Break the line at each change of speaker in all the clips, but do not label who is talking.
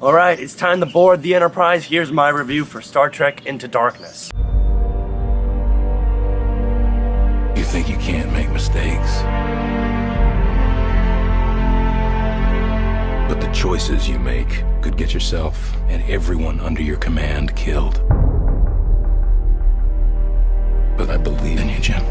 Alright, it's time to board the Enterprise. Here's my review for Star Trek Into Darkness.
You think you can't make mistakes, but the choices you make could get yourself and everyone under your command killed. But I believe in you, Jim.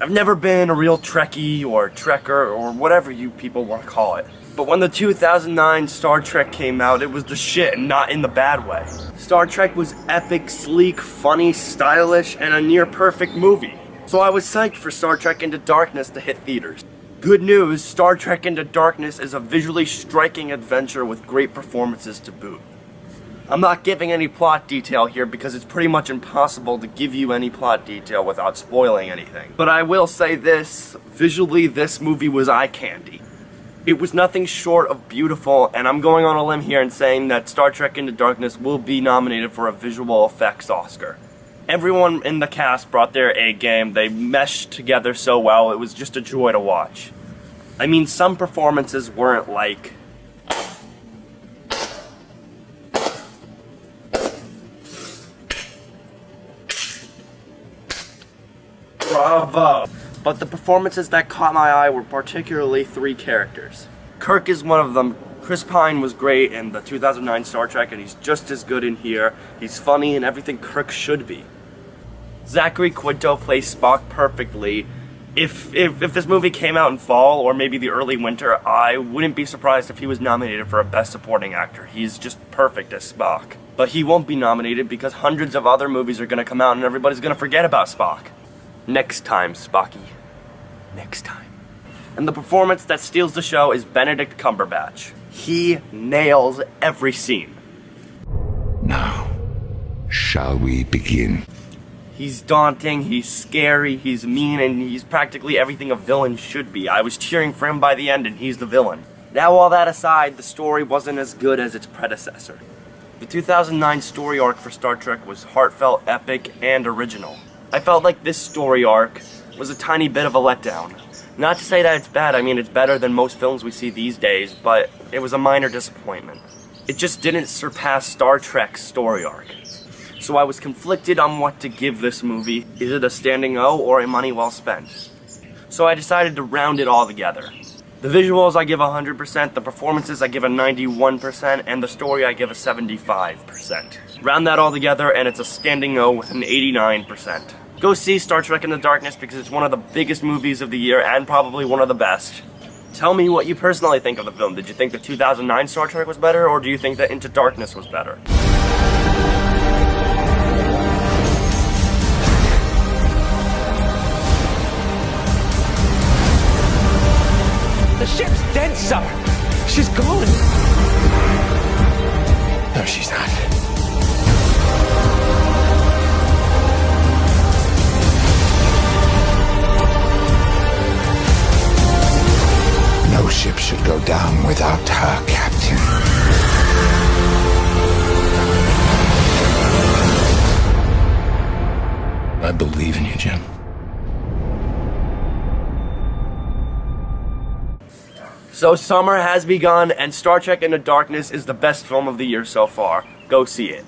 I've never been a real Trekkie or Trekker or whatever you people want to call it. But when the 2009 Star Trek came out, it was the shit, and not in the bad way. Star Trek was epic, sleek, funny, stylish, and a near-perfect movie. So I was psyched for Star Trek Into Darkness to hit theaters. Good news, Star Trek Into Darkness is a visually striking adventure with great performances to boot. I'm not giving any plot detail here because it's pretty much impossible to give you any plot detail without spoiling anything. But I will say this, visually this movie was eye candy. It was nothing short of beautiful, and I'm going on a limb here and saying that Star Trek Into Darkness will be nominated for a visual effects Oscar. Everyone in the cast brought their A game, they meshed together so well, it was just a joy to watch. I mean, some performances weren't like... Bravo! But the performances that caught my eye were particularly three characters. Kirk is one of them. Chris Pine was great in the 2009 Star Trek, and he's just as good in here. He's funny and everything Kirk should be. Zachary Quinto plays Spock perfectly. If this movie came out in fall, or maybe the early winter, I wouldn't be surprised if he was nominated for a Best Supporting Actor. He's just perfect as Spock. But he won't be nominated because hundreds of other movies are gonna come out and everybody's gonna forget about Spock. Next time, Spocky. Next time. And the performance that steals the show is Benedict Cumberbatch. He nails every scene.
Now, shall we begin?
He's daunting, he's scary, he's mean, and he's practically everything a villain should be. I was cheering for him by the end, and he's the villain. Now, all that aside, the story wasn't as good as its predecessor. The 2009 story arc for Star Trek was heartfelt, epic, and original. I felt like this story arc was a tiny bit of a letdown. Not to say that it's bad, I mean it's better than most films we see these days, but it was a minor disappointment. It just didn't surpass Star Trek's story arc. So I was conflicted on what to give this movie. Is it a standing O or a money well spent? So I decided to round it all together. The visuals I give 100%, the performances I give a 91%, and the story I give a 75%. Round that all together and it's a standing O with an 89%. Go see Star Trek Into Darkness because it's one of the biggest movies of the year and probably one of the best. Tell me what you personally think of the film. Did you think the 2009 Star Trek was better, or do you think that Into Darkness was better?
The ship's dead, Summer. She's gone.
No, she's not. No ship should go down without her captain.
I believe in you, Jim.
So summer has begun, and Star Trek Into Darkness is the best film of the year so far. Go see it.